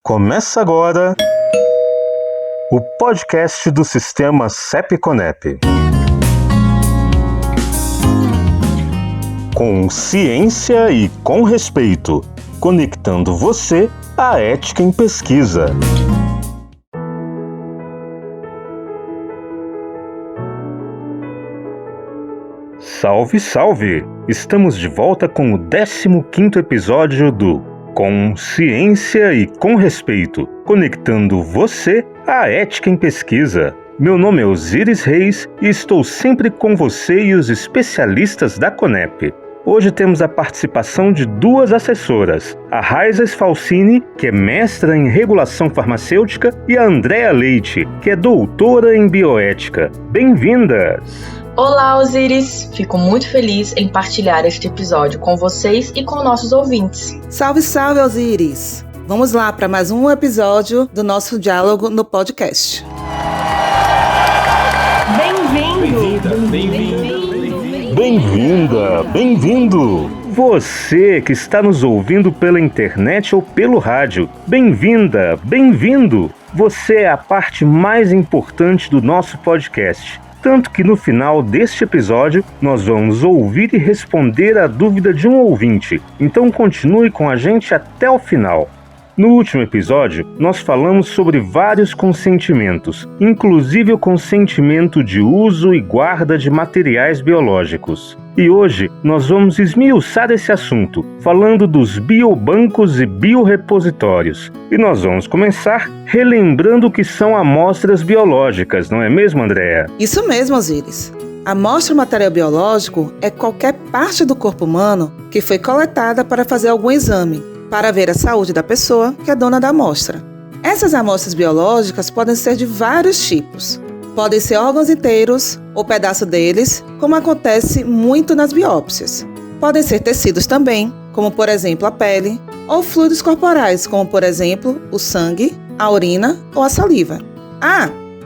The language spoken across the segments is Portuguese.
Começa agora o podcast do Sistema CEP-CONEP. Com ciência e com respeito, conectando você à ética em pesquisa. Salve, salve! Estamos de volta com o 15º episódio do Com Ciência e com Respeito, conectando você à ética em pesquisa. Meu nome é Osiris Reis e estou sempre com você e os especialistas da CONEP. Hoje temos a participação de duas assessoras, a Raiza Sfalcini, que é mestra em regulação farmacêutica, e a Andréa Leite, que é doutora em bioética. Bem-vindas! Olá, Osiris! Fico muito feliz em partilhar este episódio com vocês e com nossos ouvintes. Salve, salve, Osiris! Vamos lá para mais um episódio do nosso diálogo no podcast. Bem-vinda, bem-vindo! Você que está nos ouvindo pela internet ou pelo rádio, bem-vinda, bem-vindo! Você é a parte mais importante do nosso podcast. Tanto que no final deste episódio, nós vamos ouvir e responder a dúvida de um ouvinte. Então continue com a gente até o final. No último episódio, nós falamos sobre vários consentimentos, inclusive o consentimento de uso e guarda de materiais biológicos. E hoje nós vamos esmiuçar esse assunto, falando dos biobancos e biorrepositórios. E nós vamos começar relembrando o que são amostras biológicas, não é mesmo, Andréa? Isso mesmo, Osiris. Amostra material biológico é qualquer parte do corpo humano que foi coletada para fazer algum exame, para ver a saúde da pessoa que é dona da amostra. Essas amostras biológicas podem ser de vários tipos. Podem ser órgãos inteiros ou pedaço deles, como acontece muito nas biópsias. Podem ser tecidos também, como por exemplo a pele, ou fluidos corporais, como por exemplo o sangue, a urina ou a saliva.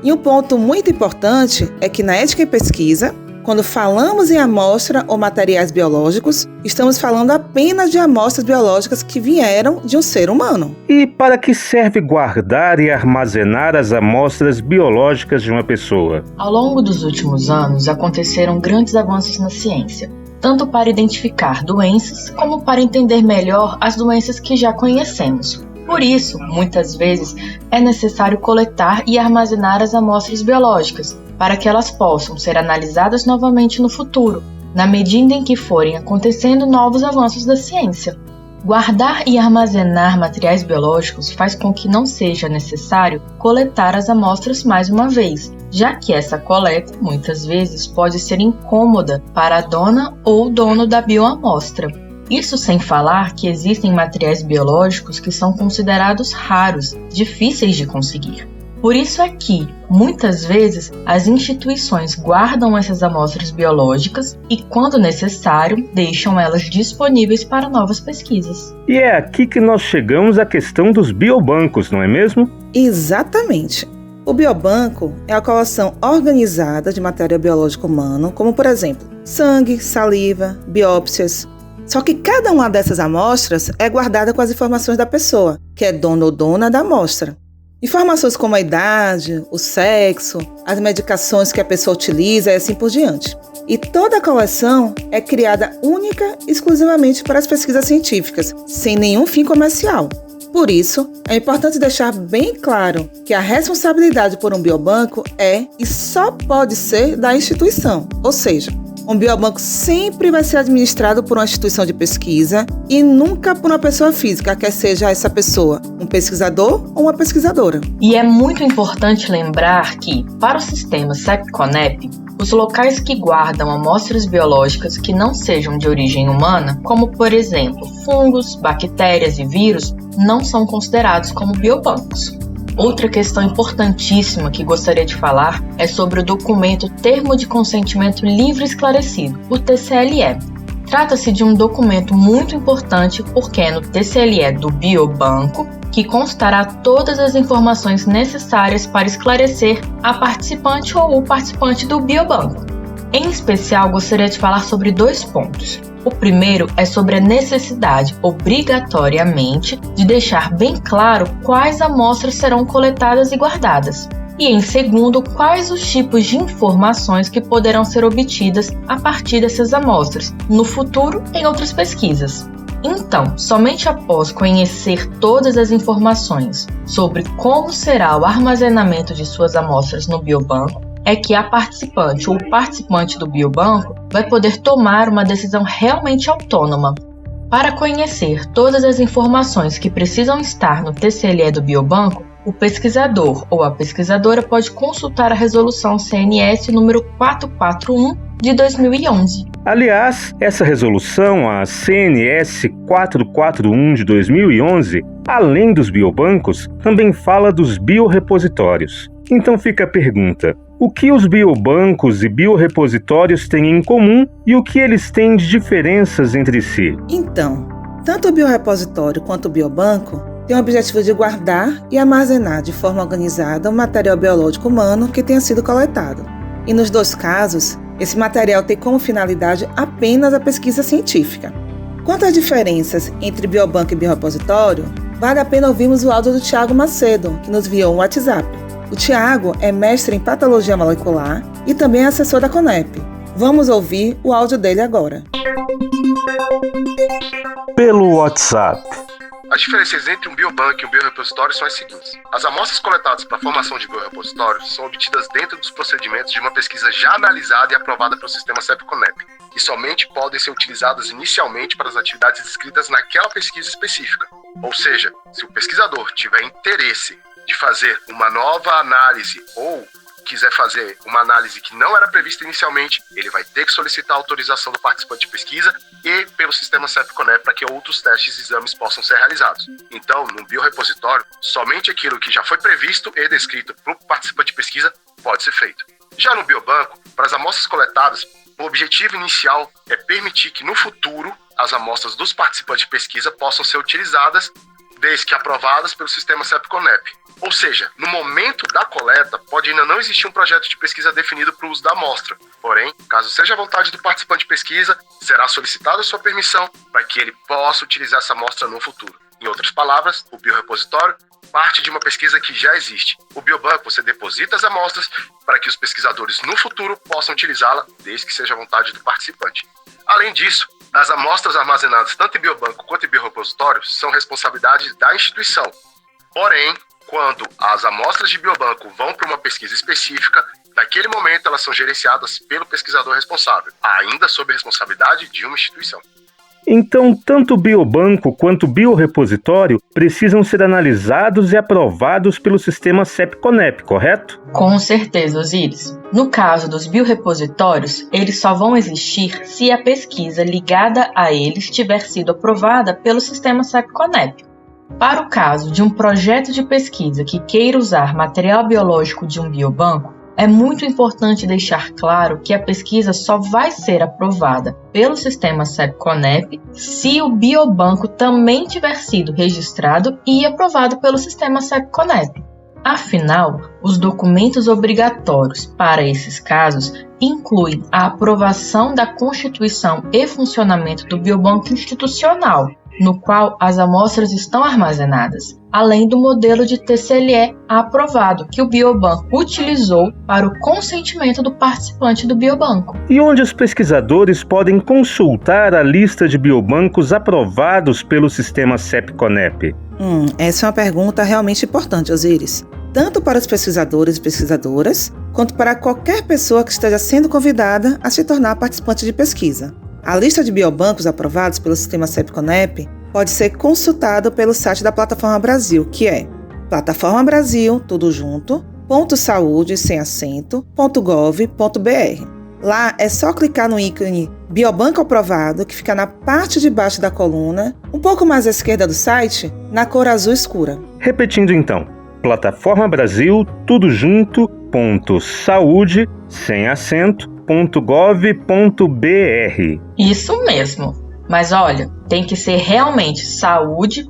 E um ponto muito importante é que na ética em pesquisa, quando falamos em amostra ou materiais biológicos, estamos falando apenas de amostras biológicas que vieram de um ser humano. E para que serve guardar e armazenar as amostras biológicas de uma pessoa? Ao longo dos últimos anos, aconteceram grandes avanços na ciência, tanto para identificar doenças, como para entender melhor as doenças que já conhecemos. Por isso, muitas vezes, é necessário coletar e armazenar as amostras biológicas, para que elas possam ser analisadas novamente no futuro, na medida em que forem acontecendo novos avanços da ciência. Guardar e armazenar materiais biológicos faz com que não seja necessário coletar as amostras mais uma vez, já que essa coleta, muitas vezes, pode ser incômoda para a dona ou dono da bioamostra. Isso sem falar que existem materiais biológicos que são considerados raros, difíceis de conseguir. Por isso é que, muitas vezes, as instituições guardam essas amostras biológicas e, quando necessário, deixam elas disponíveis para novas pesquisas. E é aqui que nós chegamos à questão dos biobancos, não é mesmo? Exatamente. O biobanco é a coleção organizada de material biológico humano, como por exemplo, sangue, saliva, biópsias. Só que cada uma dessas amostras é guardada com as informações da pessoa, que é dono ou dona da amostra. Informações como a idade, o sexo, as medicações que a pessoa utiliza e assim por diante. E toda a coleção é criada única e exclusivamente para as pesquisas científicas, sem nenhum fim comercial. Por isso, é importante deixar bem claro que a responsabilidade por um biobanco é e só pode ser da instituição, ou seja, um biobanco sempre vai ser administrado por uma instituição de pesquisa e nunca por uma pessoa física, quer seja essa pessoa um pesquisador ou uma pesquisadora. E é muito importante lembrar que, para o sistema CEP-CONEP, os locais que guardam amostras biológicas que não sejam de origem humana, como por exemplo fungos, bactérias e vírus, não são considerados como biobancos. Outra questão importantíssima que gostaria de falar é sobre o documento Termo de Consentimento Livre Esclarecido, o TCLE. Trata-se de um documento muito importante porque é no TCLE do biobanco que constará todas as informações necessárias para esclarecer a participante ou o participante do biobanco. Em especial, gostaria de falar sobre 2 pontos. O primeiro é sobre a necessidade, obrigatoriamente, de deixar bem claro quais amostras serão coletadas e guardadas. E em segundo, quais os tipos de informações que poderão ser obtidas a partir dessas amostras, no futuro em outras pesquisas. Então, somente após conhecer todas as informações sobre como será o armazenamento de suas amostras no biobanco, é que a participante ou o participante do biobanco vai poder tomar uma decisão realmente autônoma. Para conhecer todas as informações que precisam estar no TCLE do biobanco, o pesquisador ou a pesquisadora pode consultar a resolução CNS número 441 de 2011. Aliás, essa resolução, a CNS 441 de 2011, além dos biobancos, também fala dos biorrepositórios. Então fica a pergunta: o que os biobancos e biorrepositórios têm em comum e o que eles têm de diferenças entre si? Então, tanto o biorrepositório quanto o biobanco têm o objetivo de guardar e armazenar de forma organizada o material biológico humano que tenha sido coletado. E nos dois casos, esse material tem como finalidade apenas a pesquisa científica. Quanto às diferenças entre biobanco e biorrepositório, vale a pena ouvirmos o áudio do Thiago Macedo, que nos enviou um WhatsApp. O Thiago é mestre em patologia molecular e também é assessor da CONEP. Vamos ouvir o áudio dele agora. Pelo WhatsApp. As diferenças entre um biobanco e um biorrepositório são as seguintes. As amostras coletadas para a formação de biorrepositórios são obtidas dentro dos procedimentos de uma pesquisa já analisada e aprovada pelo sistema CEP-CONEP, e somente podem ser utilizadas inicialmente para as atividades descritas naquela pesquisa específica. Ou seja, se o pesquisador tiver interesse de fazer uma nova análise ou quiser fazer uma análise que não era prevista inicialmente, ele vai ter que solicitar a autorização do participante de pesquisa e pelo sistema CEP-CONEP para que outros testes e exames possam ser realizados. Então, no biorrepositório, somente aquilo que já foi previsto e descrito para o participante de pesquisa pode ser feito. Já no biobanco, para as amostras coletadas, o objetivo inicial é permitir que no futuro as amostras dos participantes de pesquisa possam ser utilizadas desde que aprovadas pelo sistema CEP-CONEP. Ou seja, no momento da coleta, pode ainda não existir um projeto de pesquisa definido para o uso da amostra. Porém, caso seja a vontade do participante de pesquisa, será solicitada a sua permissão para que ele possa utilizar essa amostra no futuro. Em outras palavras, o biorrepositório parte de uma pesquisa que já existe. O biobanco, você deposita as amostras para que os pesquisadores no futuro possam utilizá-la, desde que seja a vontade do participante. Além disso, as amostras armazenadas tanto em biobanco quanto em biorrepositório são responsabilidade da instituição. Porém, quando as amostras de biobanco vão para uma pesquisa específica, naquele momento elas são gerenciadas pelo pesquisador responsável, ainda sob a responsabilidade de uma instituição. Então, tanto o biobanco quanto o biorrepositório precisam ser analisados e aprovados pelo sistema CEP-CONEP, correto? Com certeza, Osiris. No caso dos biorrepositórios, eles só vão existir se a pesquisa ligada a eles tiver sido aprovada pelo sistema CEP-CONEP. Para o caso de um projeto de pesquisa que queira usar material biológico de um biobanco, é muito importante deixar claro que a pesquisa só vai ser aprovada pelo sistema CEP-CONEP se o biobanco também tiver sido registrado e aprovado pelo sistema CEP-CONEP. Afinal, os documentos obrigatórios para esses casos incluem a aprovação da constituição e funcionamento do biobanco institucional, no qual as amostras estão armazenadas, além do modelo de TCLE aprovado que o biobanco utilizou para o consentimento do participante do biobanco. E onde os pesquisadores podem consultar a lista de biobancos aprovados pelo sistema CEP-CONEP? Essa é uma pergunta realmente importante, Osiris. Tanto para os pesquisadores e pesquisadoras, quanto para qualquer pessoa que esteja sendo convidada a se tornar participante de pesquisa. A lista de biobancos aprovados pelo sistema CEP-CONEP pode ser consultada pelo site da Plataforma Brasil, que é plataformabrasil, tudo junto, .saude, sem acento, .gov.br. Lá é só clicar no ícone Biobanco Aprovado, que fica na parte de baixo da coluna, um pouco mais à esquerda do site, na cor azul escura. Repetindo então, Plataforma Brasil, tudo junto, .saude, sem acento, .gov.br. Isso mesmo. Mas olha, tem que ser realmente saude.gov.br.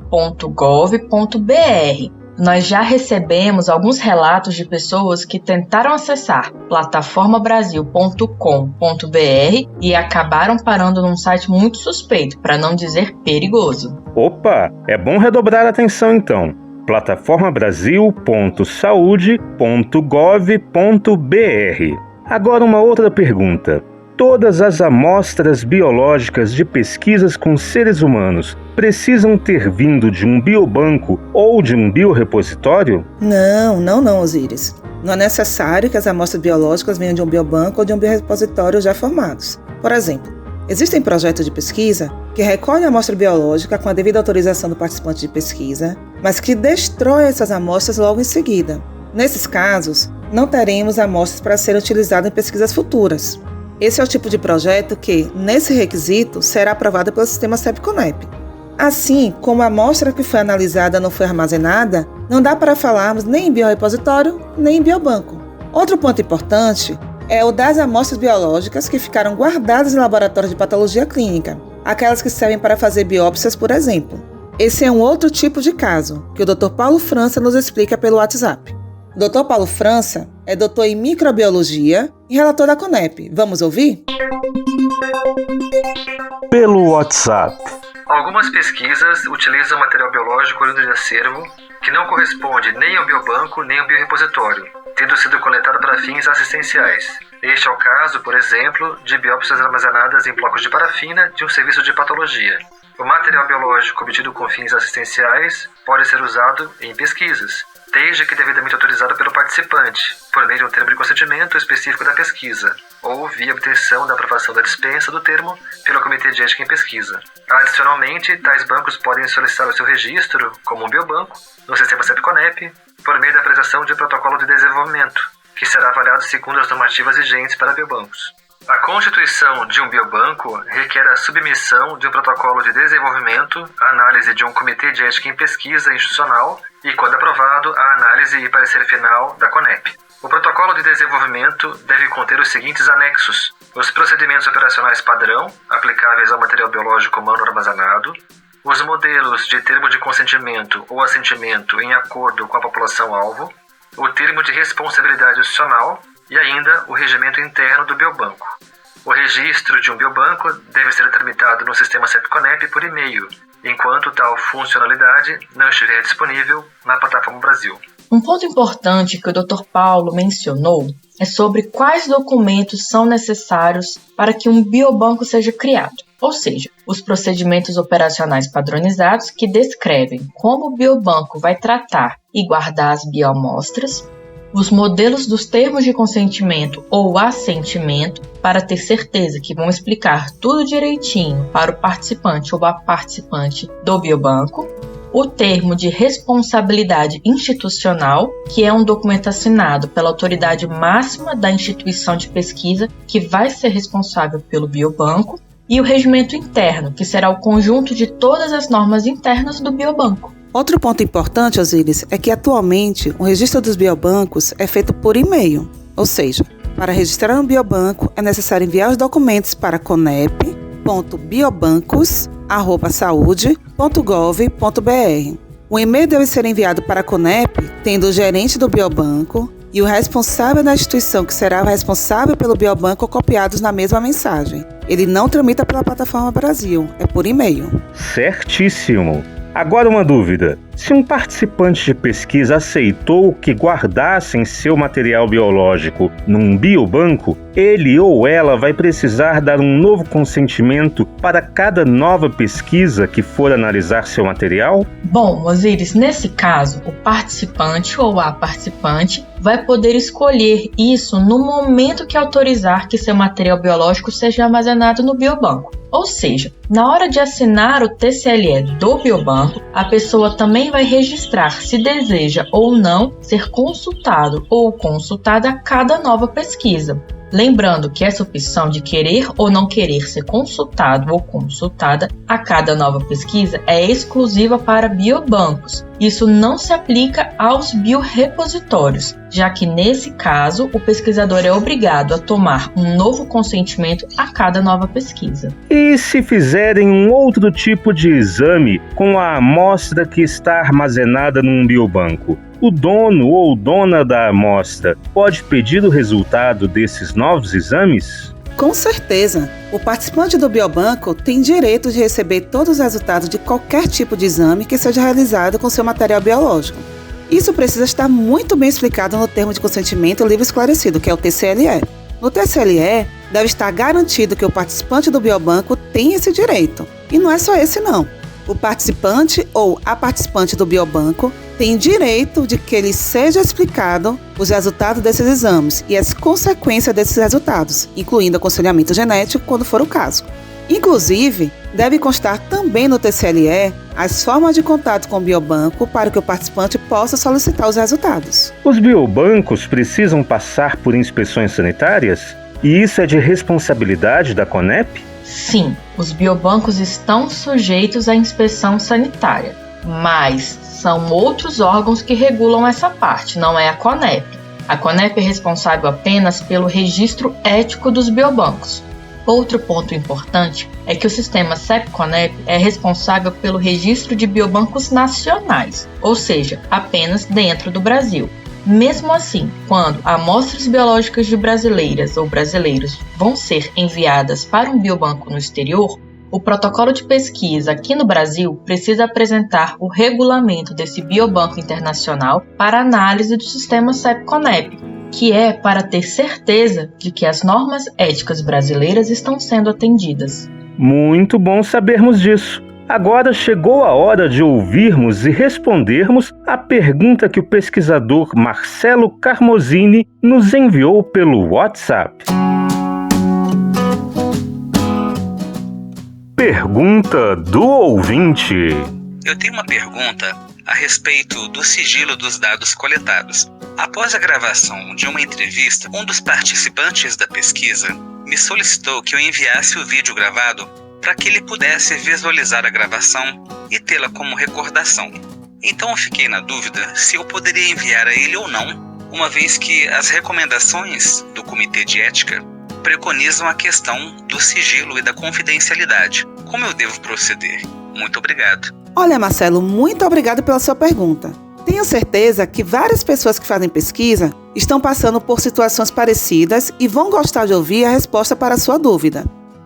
Nós já recebemos alguns relatos de pessoas que tentaram acessar plataformabrasil.com.br e acabaram parando num site muito suspeito, para não dizer perigoso. Opa, é bom redobrar a atenção então. plataformabrasil.saude.gov.br. Agora uma outra pergunta. Todas as amostras biológicas de pesquisas com seres humanos precisam ter vindo de um biobanco ou de um biorepositório? Não, Osíris. Não é necessário que as amostras biológicas venham de um biobanco ou de um biorepositório já formados. Por exemplo, existem projetos de pesquisa que recolhem a amostra biológica com a devida autorização do participante de pesquisa, mas que destrói essas amostras logo em seguida. Nesses casos, não teremos amostras para serem utilizadas em pesquisas futuras. Esse é o tipo de projeto que, nesse requisito, será aprovado pelo sistema CEP-CONEP. Assim, como a amostra que foi analisada não foi armazenada, não dá para falarmos nem em biorepositório, nem em biobanco. Outro ponto importante é o das amostras biológicas que ficaram guardadas em laboratórios de patologia clínica, aquelas que servem para fazer biópsias, por exemplo. Esse é um outro tipo de caso, que o Dr. Paulo França nos explica pelo WhatsApp. O Dr. Paulo França é doutor em microbiologia e relator da CONEP. Vamos ouvir? Pelo WhatsApp. Algumas pesquisas utilizam material biológico oriundo de acervo que não corresponde nem ao biobanco nem ao biorepositório, tendo sido coletado para fins assistenciais. Este é o caso, por exemplo, de biópsias armazenadas em blocos de parafina de um serviço de patologia. O material biológico obtido com fins assistenciais pode ser usado em pesquisas, desde que devidamente autorizado pelo participante, por meio de um termo de consentimento específico da pesquisa, ou via obtenção da aprovação da dispensa do termo pelo Comitê de Ética em Pesquisa. Adicionalmente, tais bancos podem solicitar o seu registro, como um biobanco, no sistema CEP-CONEP, por meio da apresentação de protocolo de desenvolvimento, que será avaliado segundo as normativas vigentes para biobancos. A constituição de um biobanco requer a submissão de um protocolo de desenvolvimento, a análise de um Comitê de Ética em Pesquisa institucional e, quando aprovado, a análise e parecer final da CONEP. O protocolo de desenvolvimento deve conter os seguintes anexos: os procedimentos operacionais padrão, aplicáveis ao material biológico humano armazenado, os modelos de termo de consentimento ou assentimento em acordo com a população-alvo, o termo de responsabilidade institucional e ainda o regimento interno do biobanco. O registro de um biobanco deve ser tramitado no sistema CEP-CONEP por e-mail, enquanto tal funcionalidade não estiver disponível na plataforma Brasil. Um ponto importante que o Dr. Paulo mencionou é sobre quais documentos são necessários para que um biobanco seja criado, ou seja, os procedimentos operacionais padronizados que descrevem como o biobanco vai tratar e guardar as bioamostras, os modelos dos termos de consentimento ou assentimento, para ter certeza que vão explicar tudo direitinho para o participante ou a participante do biobanco, o termo de responsabilidade institucional, que é um documento assinado pela autoridade máxima da instituição de pesquisa que vai ser responsável pelo biobanco, e o regimento interno, que será o conjunto de todas as normas internas do biobanco. Outro ponto importante, Osíris, é que atualmente o registro dos biobancos é feito por e-mail, ou seja, para registrar um biobanco é necessário enviar os documentos para conep.biobancos@saude.gov.br. O e-mail deve ser enviado para a CONEP, tendo o gerente do biobanco e o responsável da instituição que será responsável pelo biobanco copiados na mesma mensagem. Ele não tramita pela plataforma Brasil, é por e-mail. Certíssimo! Agora uma dúvida. Se um participante de pesquisa aceitou que guardassem seu material biológico num biobanco, ele ou ela vai precisar dar um novo consentimento para cada nova pesquisa que for analisar seu material? Bom, Osíris, nesse caso, o participante ou a participante vai poder escolher isso no momento que autorizar que seu material biológico seja armazenado no biobanco. Ou seja, na hora de assinar o TCLE do biobanco, a pessoa também vai registrar se deseja ou não ser consultado ou consultada a cada nova pesquisa. Lembrando que essa opção de querer ou não querer ser consultado ou consultada a cada nova pesquisa é exclusiva para biobancos. Isso não se aplica aos biorepositórios. já que nesse caso o pesquisador é obrigado a tomar um novo consentimento a cada nova pesquisa. E se fizerem um outro tipo de exame com a amostra que está armazenada num biobanco, o dono ou dona da amostra pode pedir o resultado desses novos exames? Com certeza! O participante do biobanco tem direito de receber todos os resultados de qualquer tipo de exame que seja realizado com seu material biológico. Isso precisa estar muito bem explicado no termo de consentimento livre esclarecido, que é o TCLE. No TCLE, deve estar garantido que o participante do biobanco tem esse direito. E não é só esse não. O participante ou a participante do biobanco tem direito de que lhe seja explicado os resultados desses exames e as consequências desses resultados, incluindo aconselhamento genético, quando for o caso. Inclusive, deve constar também no TCLE as formas de contato com o biobanco para que o participante possa solicitar os resultados. Os biobancos precisam passar por inspeções sanitárias? E isso é de responsabilidade da CONEP? Sim, os biobancos estão sujeitos à inspeção sanitária, mas são outros órgãos que regulam essa parte, não é a CONEP. A CONEP é responsável apenas pelo registro ético dos biobancos. Outro ponto importante é que o sistema CEP-CONEP é responsável pelo registro de biobancos nacionais, ou seja, apenas dentro do Brasil. Mesmo assim, quando amostras biológicas de brasileiras ou brasileiros vão ser enviadas para um biobanco no exterior, o protocolo de pesquisa aqui no Brasil precisa apresentar o regulamento desse biobanco internacional para análise do sistema CEP-CONEP, que é para ter certeza de que as normas éticas brasileiras estão sendo atendidas. Muito bom sabermos disso. Agora chegou a hora de ouvirmos e respondermos a pergunta que o pesquisador Marcelo Carmosini nos enviou pelo WhatsApp. Pergunta do ouvinte. Eu tenho uma pergunta a respeito do sigilo dos dados coletados. Após a gravação de uma entrevista, um dos participantes da pesquisa me solicitou que eu enviasse o vídeo gravado para que ele pudesse visualizar a gravação e tê-la como recordação. Então eu fiquei na dúvida se eu poderia enviar a ele ou não, uma vez que as recomendações do Comitê de Ética preconizam a questão do sigilo e da confidencialidade. Como eu devo proceder? Muito obrigado. Olha, Marcelo, muito obrigado pela sua pergunta. Tenho certeza que várias pessoas que fazem pesquisa estão passando por situações parecidas e vão gostar de ouvir a resposta para a sua dúvida.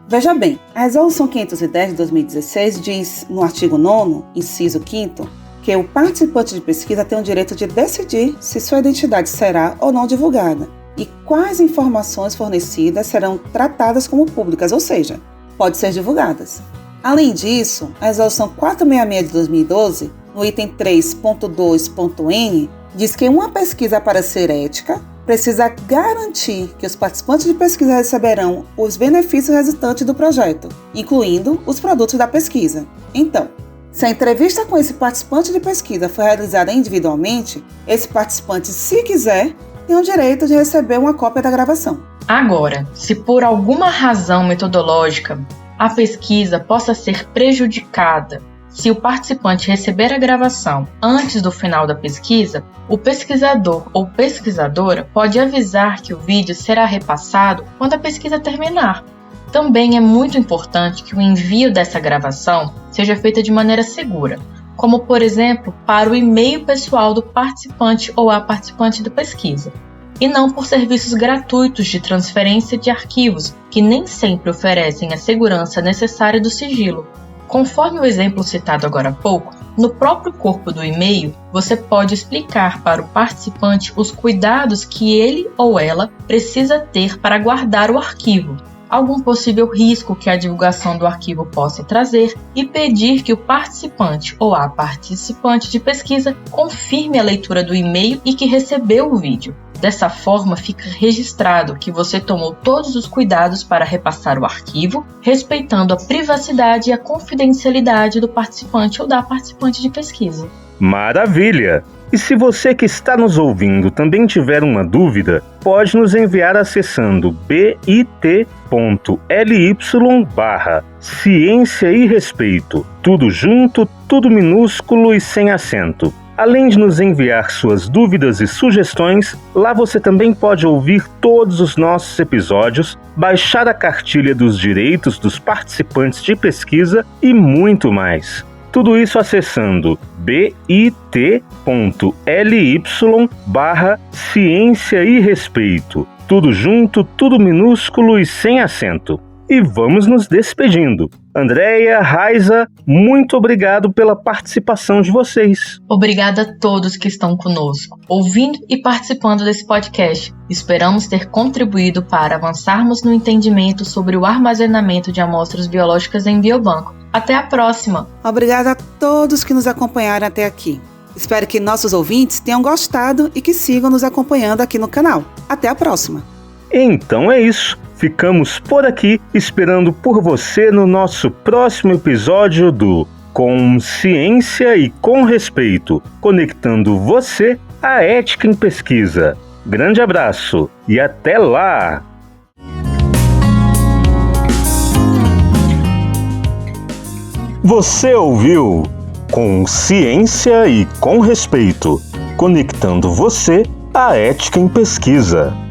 Veja bem, a Resolução 510 de 2016 diz, no artigo 9º, inciso 5º, que o participante de pesquisa tem o direito de decidir se sua identidade será ou não divulgada e quais informações fornecidas serão tratadas como públicas, ou seja, podem ser divulgadas. Além disso, a Resolução 466 de 2012, no item 3.2.n, diz que uma pesquisa, para ser ética, precisa garantir que os participantes de pesquisa receberão os benefícios resultantes do projeto, incluindo os produtos da pesquisa. Então, se a entrevista com esse participante de pesquisa for realizada individualmente, esse participante, se quiser, tem o direito de receber uma cópia da gravação. Agora, se por alguma razão metodológica a pesquisa possa ser prejudicada, se o participante receber a gravação antes do final da pesquisa, o pesquisador ou pesquisadora pode avisar que o vídeo será repassado quando a pesquisa terminar. Também é muito importante que o envio dessa gravação seja feito de maneira segura, como, por exemplo, para o e-mail pessoal do participante ou a participante da pesquisa, e não por serviços gratuitos de transferência de arquivos, que nem sempre oferecem a segurança necessária do sigilo. Conforme o exemplo citado agora há pouco, no próprio corpo do e-mail, você pode explicar para o participante os cuidados que ele ou ela precisa ter para guardar o arquivo, algum possível risco que a divulgação do arquivo possa trazer e pedir que o participante ou a participante de pesquisa confirme a leitura do e-mail e que recebeu o vídeo. Dessa forma, fica registrado que você tomou todos os cuidados para repassar o arquivo, respeitando a privacidade e a confidencialidade do participante ou da participante de pesquisa. Maravilha! E se você que está nos ouvindo também tiver uma dúvida, pode nos enviar acessando bit.ly/ciência e respeito. Tudo junto, tudo minúsculo e sem acento. Além de nos enviar suas dúvidas e sugestões, lá você também pode ouvir todos os nossos episódios, baixar a cartilha dos direitos dos participantes de pesquisa e muito mais. Tudo isso acessando bit.ly/ciência e respeito. Tudo junto, tudo minúsculo e sem acento. E vamos nos despedindo. Andréia, Raiza, muito obrigado pela participação de vocês. Obrigada a todos que estão conosco, ouvindo e participando desse podcast. Esperamos ter contribuído para avançarmos no entendimento sobre o armazenamento de amostras biológicas em biobanco. Até a próxima! Obrigada a todos que nos acompanharam até aqui. Espero que nossos ouvintes tenham gostado e que sigam nos acompanhando aqui no canal. Até a próxima! Então é isso. Ficamos por aqui, esperando por você no nosso próximo episódio do Com Ciência e com Respeito, conectando você à ética em pesquisa. Grande abraço e até lá! Você ouviu Com Ciência e com Respeito, conectando você à ética em pesquisa.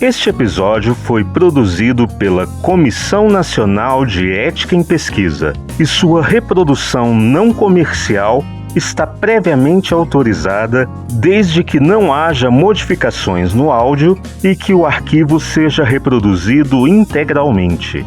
Este episódio foi produzido pela Comissão Nacional de Ética em Pesquisa e sua reprodução não comercial está previamente autorizada desde que não haja modificações no áudio e que o arquivo seja reproduzido integralmente.